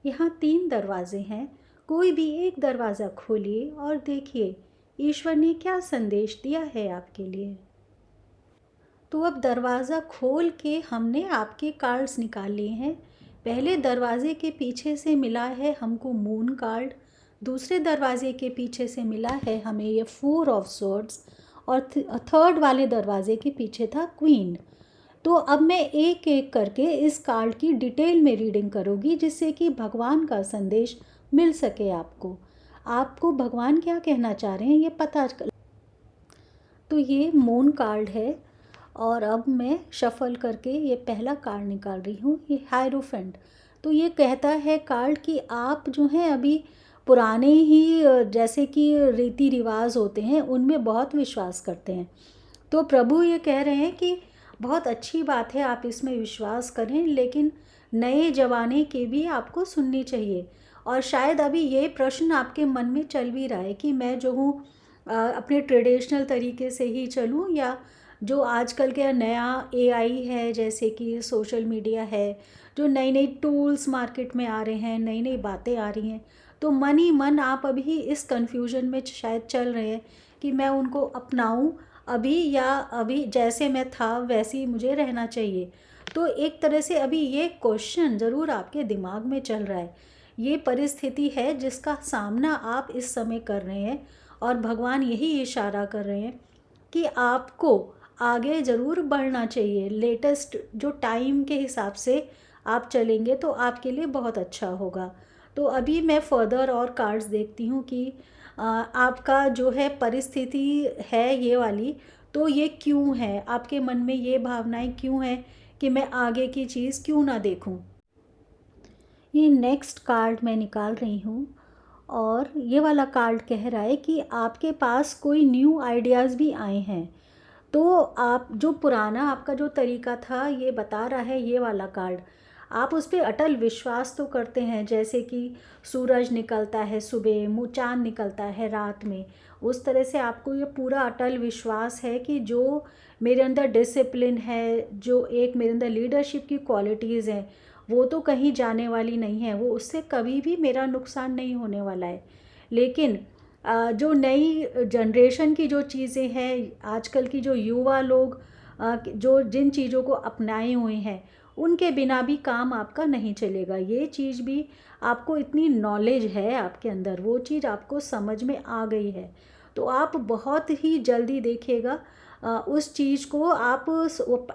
यहाँ 3 दरवाजे हैं, कोई भी एक दरवाज़ा खोलिए और देखिए ईश्वर ने क्या संदेश दिया है आपके लिए। तो अब दरवाज़ा खोल के हमने आपके कार्ड्स निकाल लिए हैं। पहले दरवाजे के पीछे से मिला है हमको मून कार्ड, दूसरे दरवाजे के पीछे से मिला है हमें ये 4 ऑफ सॉर्ड्स, और थर्ड वाले दरवाजे के पीछे था क्वीन। तो अब मैं एक एक करके इस कार्ड की डिटेल में रीडिंग करूँगी, जिससे कि भगवान का संदेश मिल सके आपको। आपको भगवान क्या कहना चाह रहे हैं ये पता चल। तो ये मून कार्ड है, और अब मैं शफल करके ये पहला कार्ड निकाल रही हूँ, ये हायरोफेंट। तो ये कहता है कार्ड कि आप जो हैं अभी पुराने ही जैसे कि रीति रिवाज होते हैं उनमें बहुत विश्वास करते हैं। तो प्रभु ये कह रहे हैं कि बहुत अच्छी बात है, आप इसमें विश्वास करें, लेकिन नए ज़माने की भी आपको सुननी चाहिए। और शायद अभी ये प्रश्न आपके मन में चल भी रहा है कि मैं जो हूँ अपने ट्रेडिशनल तरीके से ही चलूँ, या जो आजकल के नया एआई है, जैसे कि सोशल मीडिया है, जो नई नई टूल्स मार्केट में आ रहे हैं, नई नई बातें आ रही हैं। तो मन ही मन आप अभी इस कन्फ्यूजन में शायद चल रहे हैं कि मैं उनको अपनाऊं अभी, या अभी जैसे मैं था वैसे ही मुझे रहना चाहिए। तो एक तरह से अभी ये क्वेश्चन ज़रूर आपके दिमाग में चल रहा है। ये परिस्थिति है जिसका सामना आप इस समय कर रहे हैं, और भगवान यही इशारा कर रहे हैं कि आपको आगे ज़रूर बढ़ना चाहिए। लेटेस्ट जो टाइम के हिसाब से आप चलेंगे तो आपके लिए बहुत अच्छा होगा। तो अभी मैं फर्दर और कार्ड्स देखती हूँ कि आपका जो है परिस्थिति है ये वाली, तो ये क्यों है, आपके मन में ये भावनाएं क्यों हैं कि मैं आगे की चीज़ क्यों ना देखूं। ये नेक्स्ट कार्ड मैं निकाल रही हूँ, और ये वाला कार्ड कह रहा है कि आपके पास कोई न्यू आइडियाज़ भी आए हैं। तो आप जो पुराना आपका जो तरीका था ये बता रहा है ये वाला कार्ड, आप उस पर अटल विश्वास तो करते हैं, जैसे कि सूरज निकलता है सुबह, मुँह चाँद निकलता है रात में, उस तरह से आपको ये पूरा अटल विश्वास है कि जो मेरे अंदर डिसिप्लिन है, जो एक मेरे अंदर लीडरशिप की क्वालिटीज़ हैं, वो तो कहीं जाने वाली नहीं है, वो उससे कभी भी मेरा नुकसान नहीं होने वाला है। लेकिन जो नई जनरेशन की जो चीज़ें हैं, आजकल की जो युवा लोग जो जिन चीज़ों को अपनाए हुए हैं, उनके बिना भी काम आपका नहीं चलेगा। ये चीज़ भी आपको इतनी नॉलेज है आपके अंदर, वो चीज़ आपको समझ में आ गई है। तो आप बहुत ही जल्दी देखिएगा उस चीज़ को आप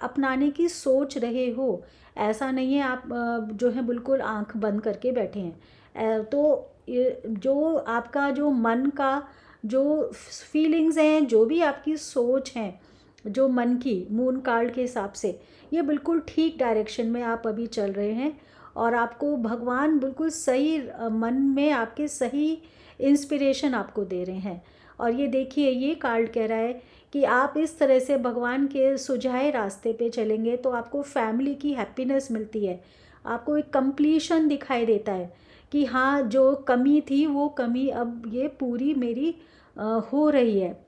अपनाने की सोच रहे हो। ऐसा नहीं है आप जो है बिल्कुल आँख बंद करके बैठे हैं। तो ये जो आपका जो मन का जो फीलिंग्स हैं, जो भी आपकी सोच है, जो मन की मून कार्ड के हिसाब से, ये बिल्कुल ठीक डायरेक्शन में आप अभी चल रहे हैं, और आपको भगवान बिल्कुल सही मन में आपके सही इंस्पिरेशन आपको दे रहे हैं। और ये देखिए ये कार्ड कह रहा है कि आप इस तरह से भगवान के सुझाए रास्ते पे चलेंगे तो आपको फैमिली की हैप्पीनेस मिलती है, आपको एक कंप्लीशन दिखाई देता है कि हाँ जो कमी थी वो कमी अब ये पूरी मेरी हो रही है।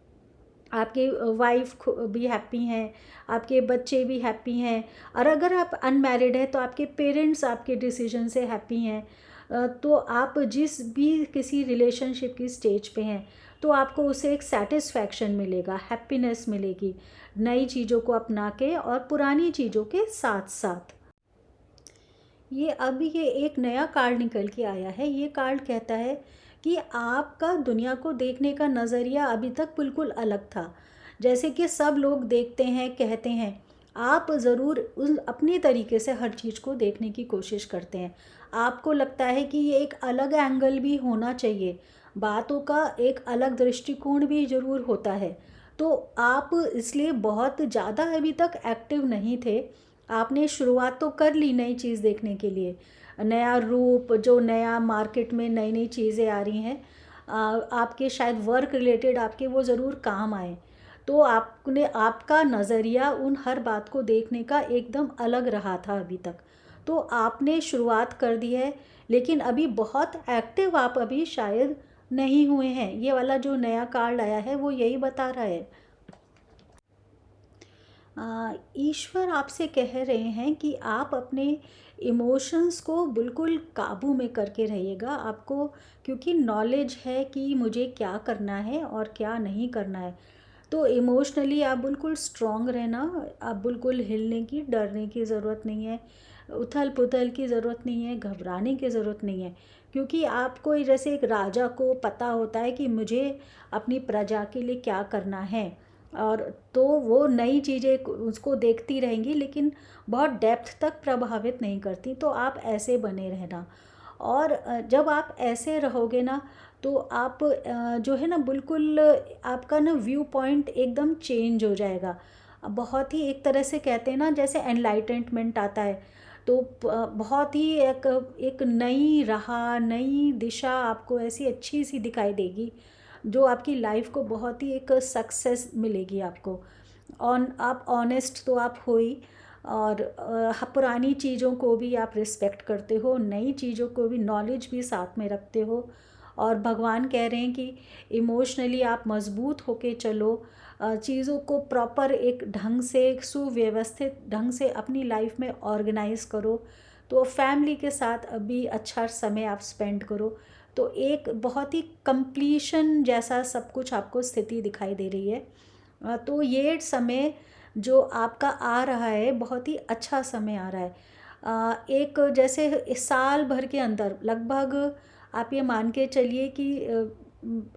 आपके वाइफ भी हैप्पी हैं, आपके बच्चे भी हैप्पी हैं, और अगर आप अनमैरिड हैं तो आपके पेरेंट्स आपके डिसीजन से हैप्पी हैं। तो आप जिस भी किसी रिलेशनशिप की स्टेज पे हैं तो आपको उसे एक सेटिस्फैक्शन मिलेगा, हैप्पीनेस मिलेगी, नई चीज़ों को अपना के और पुरानी चीज़ों के साथ साथ। ये अभी ये एक नया कार्ड निकल के आया है। ये कार्ड कहता है कि आपका दुनिया को देखने का नज़रिया अभी तक बिल्कुल अलग था। जैसे कि सब लोग देखते हैं, कहते हैं, आप ज़रूर उस अपने तरीके से हर चीज़ को देखने की कोशिश करते हैं। आपको लगता है कि ये एक अलग एंगल भी होना चाहिए, बातों का एक अलग दृष्टिकोण भी ज़रूर होता है। तो आप इसलिए बहुत ज़्यादा अभी तक एक्टिव नहीं थे। आपने शुरुआत तो कर ली नई चीज़ देखने के लिए, नया रूप, जो नया मार्केट में नई नई चीज़ें आ रही हैं, आपके शायद वर्क रिलेटेड आपके वो ज़रूर काम आए। तो आपने आपका नज़रिया उन हर बात को देखने का एकदम अलग रहा था अभी तक। तो आपने शुरुआत कर दी है, लेकिन अभी बहुत एक्टिव आप अभी शायद नहीं हुए हैं। ये वाला जो नया कार्ड आया है वो यही बता रहा है। ईश्वर आपसे कह रहे हैं कि आप अपने इमोशंस को बिल्कुल काबू में करके रहिएगा आपको, क्योंकि नॉलेज है कि मुझे क्या करना है और क्या नहीं करना है। तो इमोशनली आप बिल्कुल स्ट्रॉन्ग रहना, आप बिल्कुल हिलने की, डरने की ज़रूरत नहीं है, उथल-पुथल की ज़रूरत नहीं है, घबराने की ज़रूरत नहीं है। क्योंकि आपको जैसे एक राजा को पता होता है कि मुझे अपनी प्रजा के लिए क्या करना है, और तो वो नई चीज़ें उसको देखती रहेंगी, लेकिन बहुत डेप्थ तक प्रभावित नहीं करती। तो आप ऐसे बने रहना, और जब आप ऐसे रहोगे ना, तो आप जो है ना बिल्कुल आपका ना व्यू पॉइंट एकदम चेंज हो जाएगा। बहुत ही एक तरह से कहते हैं ना, जैसे एनलाइटनमेंट आता है, तो बहुत ही एक एक नई राह, नई दिशा आपको ऐसी अच्छी सी दिखाई देगी, जो आपकी लाइफ को बहुत ही एक सक्सेस मिलेगी आपको। आप ऑनेस्ट तो आप हो ही, और पुरानी चीज़ों को भी आप रिस्पेक्ट करते हो, नई चीज़ों को भी, नॉलेज भी साथ में रखते हो। और भगवान कह रहे हैं कि इमोशनली आप मजबूत होके चलो, चीज़ों को प्रॉपर एक ढंग से, एक सुव्यवस्थित ढंग से अपनी लाइफ में ऑर्गेनाइज करो। तो फैमिली के साथ अभी अच्छा समय आप स्पेंड करो। तो एक बहुत ही कंप्लीशन जैसा सब कुछ आपको स्थिति दिखाई दे रही है। तो ये समय जो आपका आ रहा है, बहुत ही अच्छा समय आ रहा है। एक जैसे इस साल भर के अंदर लगभग आप ये मान के चलिए कि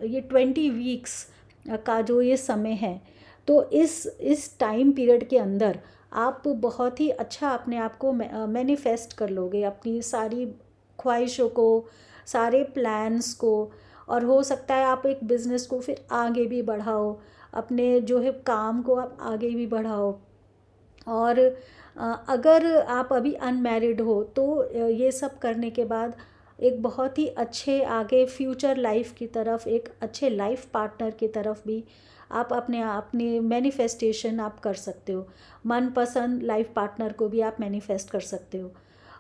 ये 20 वीक्स का जो ये समय है, तो इस टाइम पीरियड के अंदर आप बहुत ही अच्छा अपने आप को मैनिफेस्ट कर लोगे, अपनी सारी ख्वाहिशों को, सारे प्लान्स को। और हो सकता है आप एक बिज़नेस को फिर आगे भी बढ़ाओ, अपने जो है काम को आप आगे भी बढ़ाओ। और अगर आप अभी अनमैरिड हो, तो ये सब करने के बाद एक बहुत ही अच्छे आगे फ्यूचर लाइफ की तरफ, एक अच्छे लाइफ पार्टनर की तरफ भी आप अपने मैनिफेस्टेशन आप कर सकते हो। मनपसंद लाइफ पार्टनर को भी आप मैनिफेस्ट कर सकते हो।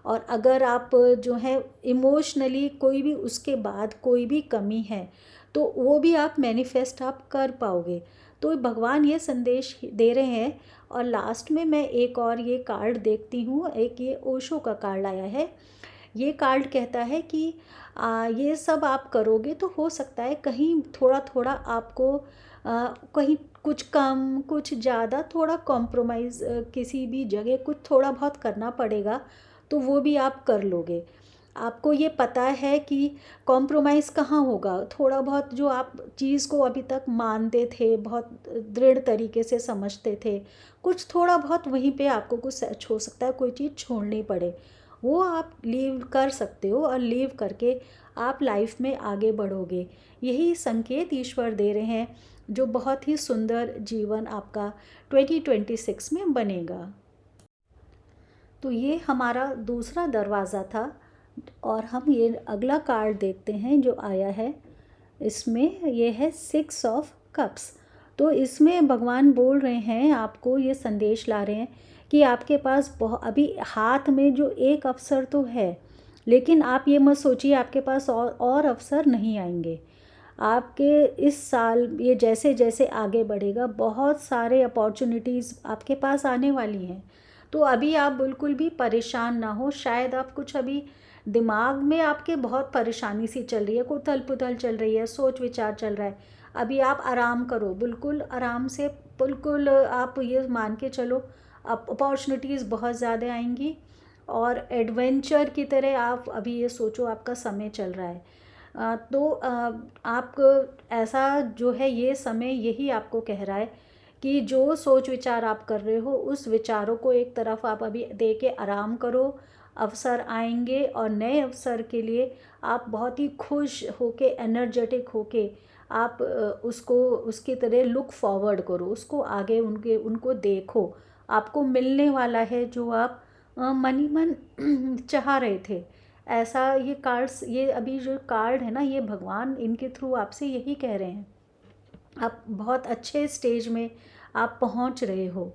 और अगर आप जो है इमोशनली कोई भी उसके बाद कोई भी कमी है, तो वो भी आप मैनिफेस्ट आप कर पाओगे। तो भगवान ये संदेश दे रहे हैं। और लास्ट में मैं एक और ये कार्ड देखती हूँ, एक ये ओशो का कार्ड आया है। ये कार्ड कहता है कि ये सब आप करोगे तो हो सकता है कहीं थोड़ा थोड़ा आपको कहीं कुछ कम कुछ ज़्यादा थोड़ा कॉम्प्रोमाइज़ किसी भी जगह कुछ थोड़ा बहुत करना पड़ेगा, तो वो भी आप कर लोगे। आपको ये पता है कि कॉम्प्रोमाइज़ कहाँ होगा, थोड़ा बहुत जो आप चीज़ को अभी तक मानते थे, बहुत दृढ़ तरीके से समझते थे, कुछ थोड़ा बहुत वहीं पे आपको कुछ सच हो सकता है, कोई चीज़ छोड़नी पड़े, वो आप लीव कर सकते हो, और लीव करके आप लाइफ में आगे बढ़ोगे। यही संकेत ईश्वर दे रहे हैं, जो बहुत ही सुंदर जीवन आपका 2026 में बनेगा। तो ये हमारा दूसरा दरवाज़ा था, और हम ये अगला कार्ड देखते हैं जो आया है। इसमें ये है 6 ऑफ कप्स। तो इसमें भगवान बोल रहे हैं, आपको ये संदेश ला रहे हैं कि आपके पास अभी हाथ में जो एक अवसर तो है, लेकिन आप ये मत सोचिए आपके पास और अवसर नहीं आएंगे। आपके इस साल ये जैसे जैसे आगे बढ़ेगा, बहुत सारे अपॉर्चुनिटीज़ आपके पास आने वाली हैं। तो अभी आप बिल्कुल भी परेशान ना हो। शायद आप कुछ अभी दिमाग में आपके बहुत परेशानी सी चल रही है, उथल पुथल चल रही है, सोच विचार चल रहा है। अभी आप आराम करो, बिल्कुल आराम से, बिल्कुल आप ये मान के चलो, अब अपॉर्चुनिटीज़ बहुत ज़्यादा आएंगी, और एडवेंचर की तरह आप अभी ये सोचो आपका समय चल रहा है। तो आप ऐसा जो है, ये समय यही आपको कह रहा है कि जो सोच विचार आप कर रहे हो, उस विचारों को एक तरफ आप अभी दे के आराम करो। अवसर आएंगे, और नए अवसर के लिए आप बहुत ही खुश होके, एनर्जेटिक होके आप उसको उसकी तरह लुक फॉरवर्ड करो, उसको आगे उनको देखो। आपको मिलने वाला है जो आप मन ही मन चाह रहे थे। ऐसा ये कार्ड्स, ये अभी जो कार्ड है ना, ये भगवान इनके थ्रू आपसे यही कह रहे हैं। आप बहुत अच्छे स्टेज में आप पहुंच रहे हो।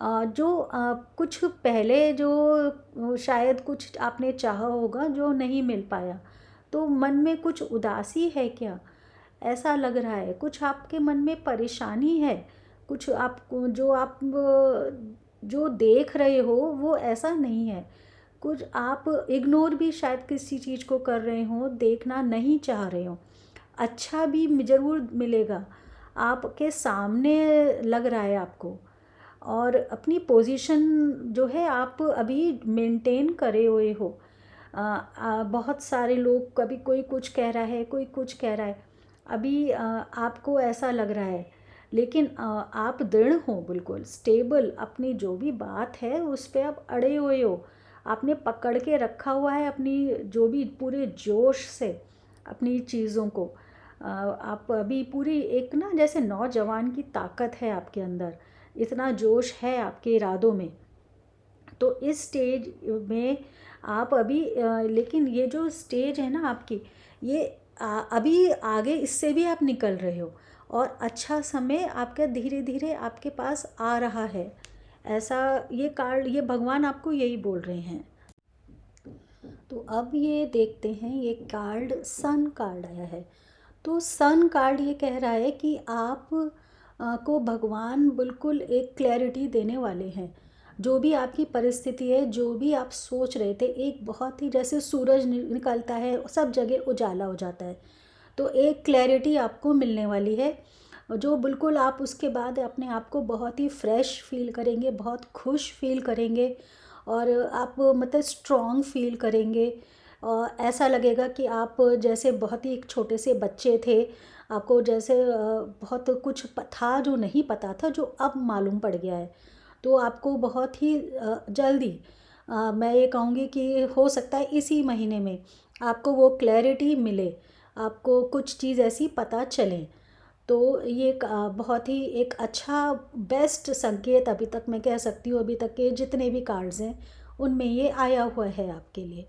जो कुछ पहले जो शायद कुछ आपने चाहा होगा जो नहीं मिल पाया, तो मन में कुछ उदासी है क्या? ऐसा लग रहा है कुछ आपके मन में परेशानी है, कुछ आपको जो आप जो देख रहे हो वो ऐसा नहीं है। कुछ आप इग्नोर भी शायद किसी चीज़ को कर रहे हो, देखना नहीं चाह रहे हो। अच्छा भी ज़रूर मिलेगा, आपके सामने लग रहा है आपको। और अपनी पोजीशन जो है आप अभी मेंटेन करे हुए हो। बहुत सारे लोग, कभी कोई कुछ कह रहा है, कोई कुछ कह रहा है, अभी आपको ऐसा लग रहा है, लेकिन आप दृढ़ हो, बिल्कुल स्टेबल, अपनी जो भी बात है उस पे आप अड़े हुए हो। आपने पकड़ के रखा हुआ है अपनी, जो भी पूरे जोश से अपनी चीज़ों को। आप अभी पूरी एक ना जैसे नौजवान की ताकत है आपके अंदर, इतना जोश है आपके इरादों में। तो इस स्टेज में आप अभी लेकिन ये जो स्टेज है ना आपकी, ये अभी आगे इससे भी आप निकल रहे हो, और अच्छा समय आपका धीरे धीरे आपके पास आ रहा है। ऐसा ये कार्ड, ये भगवान आपको यही बोल रहे हैं। तो अब ये देखते हैं, ये कार्ड सन कार्ड आया है। तो सन कार्ड ये कह रहा है कि आप को भगवान बिल्कुल एक क्लैरिटी देने वाले हैं। जो भी आपकी परिस्थिति है, जो भी आप सोच रहे थे, एक बहुत ही जैसे सूरज निकलता है, सब जगह उजाला हो जाता है, तो एक क्लैरिटी आपको मिलने वाली है, जो बिल्कुल आप उसके बाद अपने आप को बहुत ही फ्रेश फील करेंगे, बहुत खुश फील करेंगे, और आप मतलब स्ट्रॉन्ग फील करेंगे। ऐसा लगेगा कि आप जैसे बहुत ही एक छोटे से बच्चे थे, आपको जैसे बहुत कुछ था जो नहीं पता था, जो अब मालूम पड़ गया है। तो आपको बहुत ही जल्दी, मैं ये कहूँगी कि हो सकता है इसी महीने में आपको वो क्लैरिटी मिले, आपको कुछ चीज़ ऐसी पता चले। तो ये एक बहुत ही एक अच्छा बेस्ट संकेत अभी तक मैं कह सकती हूँ, अभी तक के जितने भी कार्ड्स हैं उनमें ये आया हुआ है आपके लिए।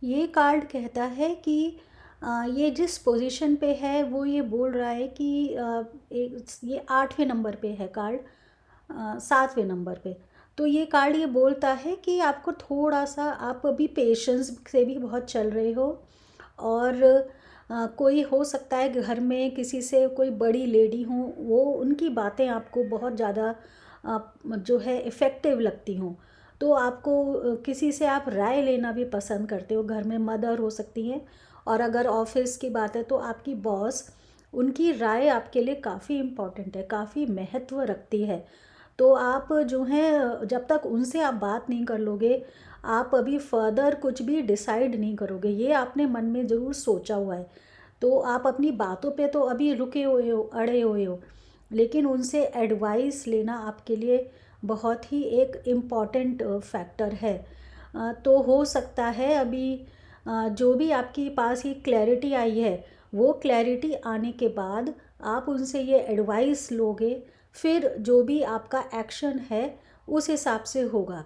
ये कार्ड कहता है कि ये जिस पोजीशन पे है वो ये बोल रहा है कि ये 8वें नंबर पे है कार्ड, 7वें नंबर पे। तो ये कार्ड ये बोलता है कि आपको थोड़ा सा, आप अभी पेशेंस से भी बहुत चल रहे हो, और कोई हो सकता है घर में किसी से कोई बड़ी लेडी हो, वो उनकी बातें आपको बहुत ज़्यादा जो है इफ़ेक्टिव लगती हों। तो आपको किसी से आप राय लेना भी पसंद करते हो, घर में मदर हो सकती हैं, और अगर ऑफिस की बात है तो आपकी बॉस, उनकी राय आपके लिए काफ़ी इम्पॉर्टेंट है, काफ़ी महत्व रखती है। तो आप जो हैं, जब तक उनसे आप बात नहीं कर लोगे, आप अभी फर्दर कुछ भी डिसाइड नहीं करोगे, ये आपने मन में ज़रूर सोचा हुआ है। तो आप अपनी बातों पे तो अभी रुके हुए हो, अड़े हुए हो, लेकिन उनसे एडवाइस लेना आपके लिए बहुत ही एक इम्पॉर्टेंट फैक्टर है। तो हो सकता है अभी जो भी आपके पास ये क्लैरिटी आई है, वो क्लैरिटी आने के बाद आप उनसे ये एडवाइस लोगे, फिर जो भी आपका एक्शन है उस हिसाब से होगा।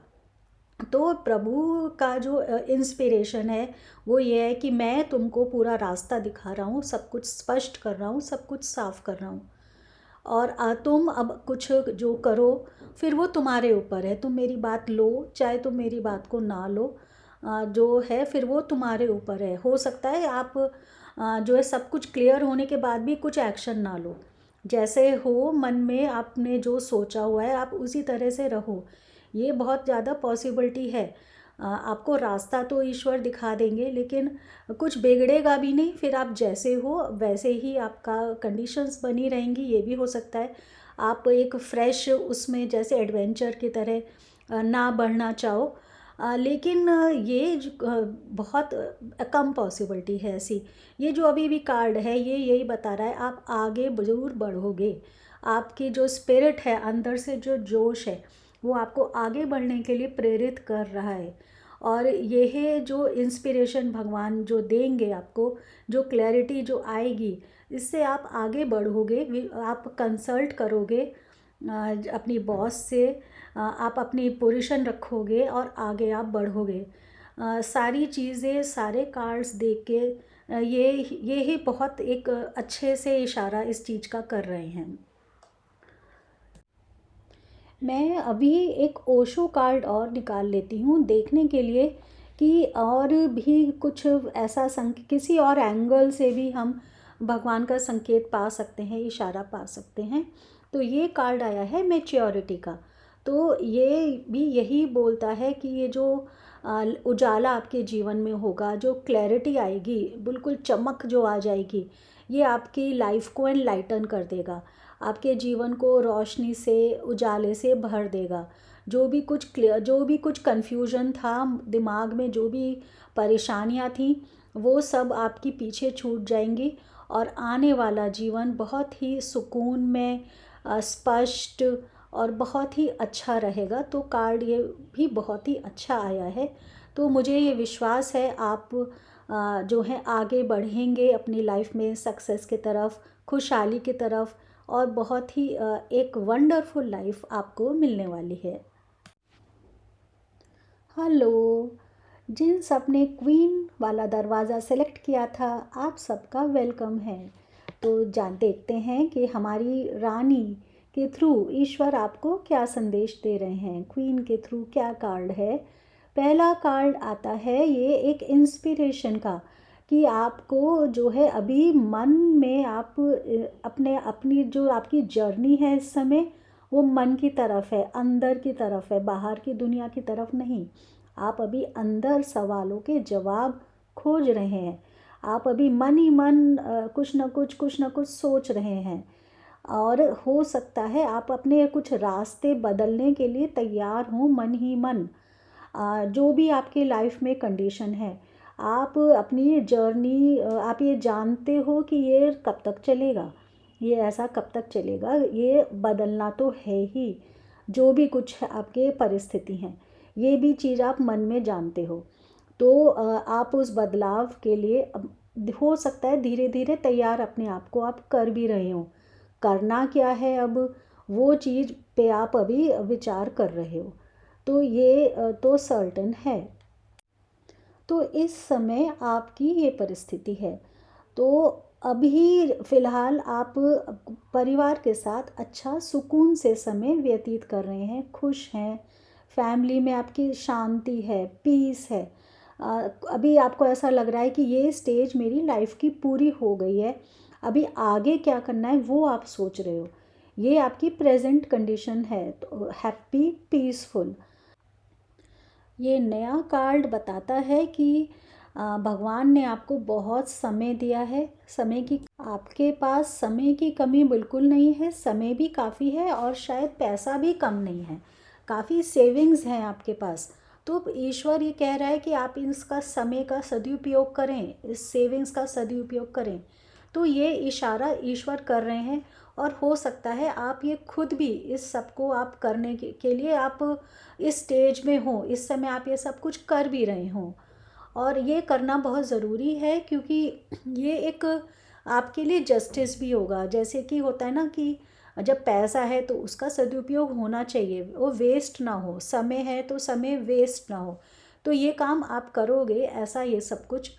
तो प्रभु का जो इंस्पिरेशन है वो ये है कि मैं तुमको पूरा रास्ता दिखा रहा हूँ, सब कुछ स्पष्ट कर रहा हूँ, सब कुछ साफ कर रहा हूँ, और तुम अब कुछ जो करो फिर वो तुम्हारे ऊपर है। तुम मेरी बात लो, चाहे तुम मेरी बात को ना लो, जो है फिर वो तुम्हारे ऊपर है। हो सकता है आप जो है सब कुछ क्लियर होने के बाद भी कुछ एक्शन ना लो, जैसे हो मन में आपने जो सोचा हुआ है आप उसी तरह से रहो, ये बहुत ज़्यादा पॉसिबिलिटी है। आपको रास्ता तो ईश्वर दिखा देंगे, लेकिन कुछ बिगड़ेगा भी नहीं, फिर आप जैसे हो वैसे ही आपका कंडीशंस बनी रहेंगी। ये भी हो सकता है आप एक फ्रेश उसमें जैसे एडवेंचर की तरह ना बढ़ना चाहो, लेकिन बहुत कम पॉसिबिलिटी है ऐसी। ये जो अभी भी कार्ड है ये यही बता रहा है आप आगे ज़रूर बढ़ोगे। आपकी जो स्पिरिट है अंदर से, जो जोश है, वो आपको आगे बढ़ने के लिए प्रेरित कर रहा है। और यह जो इंस्पिरेशन भगवान जो देंगे आपको, जो क्लैरिटी जो आएगी, इससे आप आगे बढ़ोगे। आप कंसल्ट करोगे अपनी बॉस से, आप अपनी पोजीशन रखोगे और आगे आप बढ़ोगे। सारी चीज़ें, सारे कार्ड्स देख के ये ही बहुत एक अच्छे से इशारा इस चीज़ का कर रहे हैं। मैं अभी एक ओशो कार्ड और निकाल लेती हूँ देखने के लिए कि और भी कुछ ऐसा किसी और एंगल से भी हम भगवान का संकेत पा सकते हैं, इशारा पा सकते हैं। तो ये कार्ड आया है मैच्योरिटी का। तो ये भी यही बोलता है कि ये जो उजाला आपके जीवन में होगा, जो क्लैरिटी आएगी, बिल्कुल चमक जो आ जाएगी, ये आपकी लाइफ को एनलाइटन कर देगा, आपके जीवन को रोशनी से, उजाले से भर देगा। जो भी कुछ कन्फ्यूजन था दिमाग में, जो भी परेशानियां थीं, वो सब आपकी पीछे छूट जाएंगी और आने वाला जीवन बहुत ही सुकून में, स्पष्ट और बहुत ही अच्छा रहेगा। तो कार्ड ये भी बहुत ही अच्छा आया है। तो मुझे ये विश्वास है आप जो है आगे बढ़ेंगे अपनी लाइफ में सक्सेस की तरफ, खुशहाली की तरफ, और बहुत ही एक वंडरफुल लाइफ आपको मिलने वाली है। हेलो, जिन सब ने क्वीन वाला दरवाज़ा सेलेक्ट किया था, आप सबका वेलकम है। तो देखते हैं कि हमारी रानी के थ्रू ईश्वर आपको क्या संदेश दे रहे हैं। क्वीन के थ्रू क्या कार्ड है? पहला कार्ड आता है ये एक इंस्पिरेशन का, कि आपको जो है अभी मन में आप अपनी जो आपकी जर्नी है इस समय, वो मन की तरफ है, अंदर की तरफ है, बाहर की दुनिया की तरफ नहीं। आप अभी अंदर सवालों के जवाब खोज रहे हैं। आप अभी मन ही मन कुछ ना कुछ सोच रहे हैं, और हो सकता है आप अपने कुछ रास्ते बदलने के लिए तैयार हों मन ही मन। जो भी आपके लाइफ में कंडीशन है, आप अपनी जर्नी, आप ये जानते हो कि ये कब तक चलेगा, ये ऐसा कब तक चलेगा, ये बदलना तो है ही। जो भी कुछ आपके परिस्थिति हैं, ये भी चीज़ आप मन में जानते हो। तो आप उस बदलाव के लिए हो सकता है धीरे धीरे तैयार अपने आप को आप कर भी रहे हो। करना क्या है अब, वो चीज़ पे आप अभी विचार कर रहे हो। तो ये तो सर्टेन है। तो इस समय आपकी ये परिस्थिति है। तो अभी फ़िलहाल आप परिवार के साथ अच्छा सुकून से समय व्यतीत कर रहे हैं, खुश हैं, फैमिली में आपकी शांति है, पीस है। अभी आपको ऐसा लग रहा है कि ये स्टेज मेरी लाइफ की पूरी हो गई है, अभी आगे क्या करना है वो आप सोच रहे हो। ये आपकी प्रेजेंट कंडीशन है। तो हैप्पी, पीसफुल। ये नया कार्ड बताता है कि भगवान ने आपको बहुत समय दिया है। समय की आपके पास समय की कमी बिल्कुल नहीं है, समय भी काफ़ी है, और शायद पैसा भी कम नहीं है, काफ़ी सेविंग्स हैं आपके पास। तो ईश्वर ये कह रहा है कि आप इसका समय का सदुपयोग करें, इस सेविंग्स का सदुपयोग करें। तो ये इशारा ईश्वर कर रहे हैं, और हो सकता है आप ये खुद भी इस सब को आप करने के लिए आप इस स्टेज में हो, इस समय आप ये सब कुछ कर भी रहे हो। और ये करना बहुत ज़रूरी है, क्योंकि ये एक आपके लिए जस्टिस भी होगा। जैसे कि होता है ना कि जब पैसा है तो उसका सदुपयोग होना चाहिए, वो वेस्ट ना हो, समय है तो समय वेस्ट ना हो। तो ये काम आप करोगे ऐसा, ये सब कुछ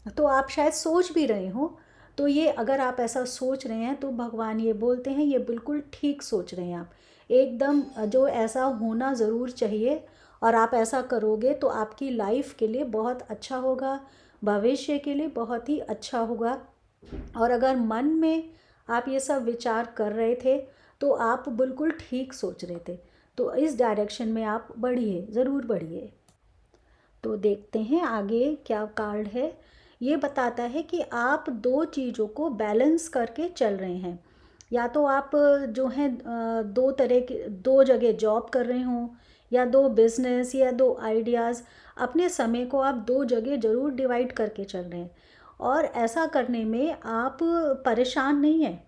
तो आप शायद सोच भी रहे हो। तो ये अगर आप ऐसा सोच रहे हैं तो भगवान ये बोलते हैं ये बिल्कुल ठीक सोच रहे हैं आप, एकदम जो ऐसा होना ज़रूर चाहिए। और आप ऐसा करोगे तो आपकी लाइफ के लिए बहुत अच्छा होगा, भविष्य के लिए बहुत ही अच्छा होगा। और अगर मन में आप ये सब विचार कर रहे थे तो आप बिल्कुल ठीक सोच रहे थे। तो इस डायरेक्शन में आप बढ़िए, ज़रूर बढ़िए। तो देखते हैं आगे क्या कार्ड है। ये बताता है कि आप दो चीज़ों को बैलेंस करके चल रहे हैं। या तो आप जो हैं दो तरह के, दो जगह जॉब कर रहे हों, या दो बिजनेस, या दो आइडियाज़, अपने समय को आप दो जगह ज़रूर डिवाइड करके चल रहे हैं। और ऐसा करने में आप परेशान नहीं हैं,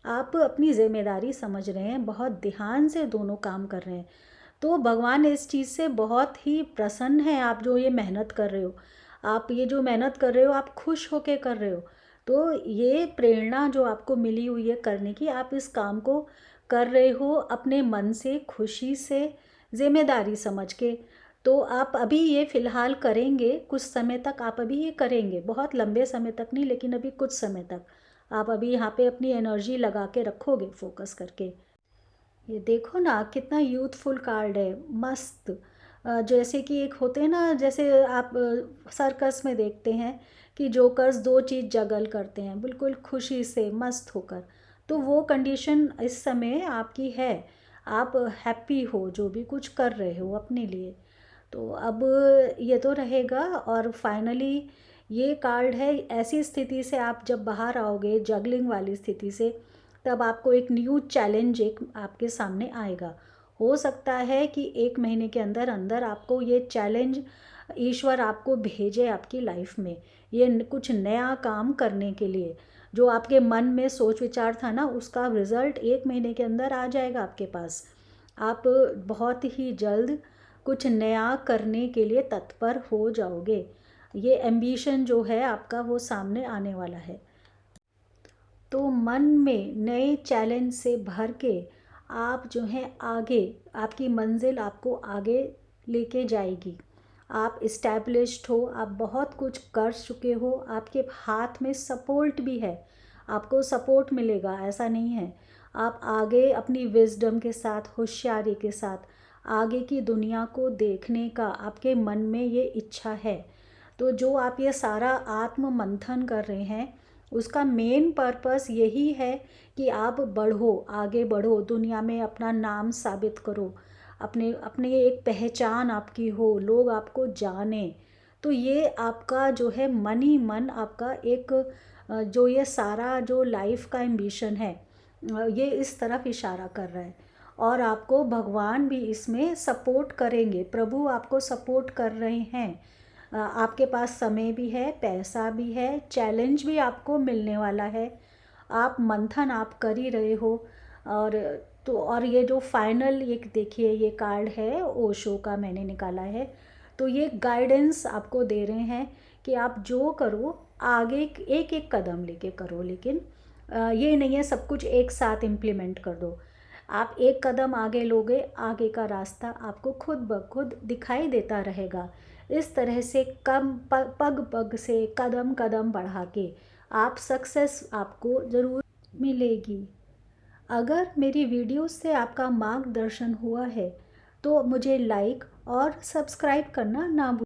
आप अपनी ज़िम्मेदारी समझ रहे हैं, बहुत ध्यान से दोनों काम कर रहे हैं। तो भगवान इस चीज़ से बहुत ही प्रसन्न है, आप जो ये मेहनत कर रहे हो, आप ये जो मेहनत कर रहे हो आप खुश होके कर रहे हो। तो ये प्रेरणा जो आपको मिली हुई है करने की, आप इस काम को कर रहे हो अपने मन से, खुशी से, जिम्मेदारी समझ के। तो आप अभी ये फ़िलहाल करेंगे, कुछ समय तक आप अभी ये करेंगे, बहुत लंबे समय तक नहीं, लेकिन अभी कुछ समय तक आप अभी यहाँ पे अपनी एनर्जी लगा के रखोगे, फोकस करके। ये देखो ना कितना यूथफुल कार्ड है, मस्त। जैसे कि एक होते हैं ना, जैसे आप सर्कस में देखते हैं कि जोकर्स दो चीज़ जगल करते हैं बिल्कुल खुशी से, मस्त होकर। तो वो कंडीशन इस समय आपकी है। आप हैप्पी हो जो भी कुछ कर रहे हो अपने लिए। तो अब ये तो रहेगा। और फाइनली ये कार्ड है, ऐसी स्थिति से आप जब बाहर आओगे जगलिंग वाली स्थिति से, तब आपको एक न्यू चैलेंज एक आपके सामने आएगा। हो सकता है कि 1 महीने के अंदर अंदर आपको ये चैलेंज ईश्वर आपको भेजे आपकी लाइफ में, ये कुछ नया काम करने के लिए। जो आपके मन में सोच विचार था ना, उसका रिज़ल्ट 1 महीने के अंदर आ जाएगा आपके पास। आप बहुत ही जल्द कुछ नया करने के लिए तत्पर हो जाओगे। ये एम्बिशन जो है आपका वो सामने आने वाला है। तो मन में नए चैलेंज से भर के आप जो हैं आगे, आपकी मंजिल आपको आगे लेके जाएगी। आप इस्टेब्लिश्ड हो, आप बहुत कुछ कर चुके हो, आपके हाथ में सपोर्ट भी है, आपको सपोर्ट मिलेगा, ऐसा नहीं है। आप आगे अपनी विजडम के साथ, होशियारी के साथ आगे की दुनिया को देखने का आपके मन में ये इच्छा है। तो जो आप ये सारा आत्म मंथन कर रहे हैं, उसका मेन पर्पस यही है कि आप बढ़ो, आगे बढ़ो, दुनिया में अपना नाम साबित करो, अपने अपने एक पहचान आपकी हो, लोग आपको जाने। तो ये आपका जो है मन ही मन आपका एक जो ये सारा जो लाइफ का एम्बिशन है, ये इस तरफ इशारा कर रहा है। और आपको भगवान भी इसमें सपोर्ट करेंगे, प्रभु आपको सपोर्ट कर रहे हैं। आपके पास समय भी है, पैसा भी है, चैलेंज भी आपको मिलने वाला है। आप मंथन आप कर ही रहे हो। और तो और ये जो फाइनल एक देखिए ये कार्ड है ओशो का मैंने निकाला है। तो ये गाइडेंस आपको दे रहे हैं कि आप जो करो आगे एक एक कदम लेके करो, लेकिन ये नहीं है सब कुछ एक साथ इम्प्लीमेंट कर दो। आप एक कदम आगे लोगे, आगे का रास्ता आपको खुद ब खुद दिखाई देता रहेगा। इस तरह से पग पग से कदम कदम बढ़ा के आप सक्सेस आपको ज़रूर मिलेगी। अगर मेरी वीडियो से आपका मार्गदर्शन हुआ है तो मुझे लाइक और सब्सक्राइब करना ना भूलें।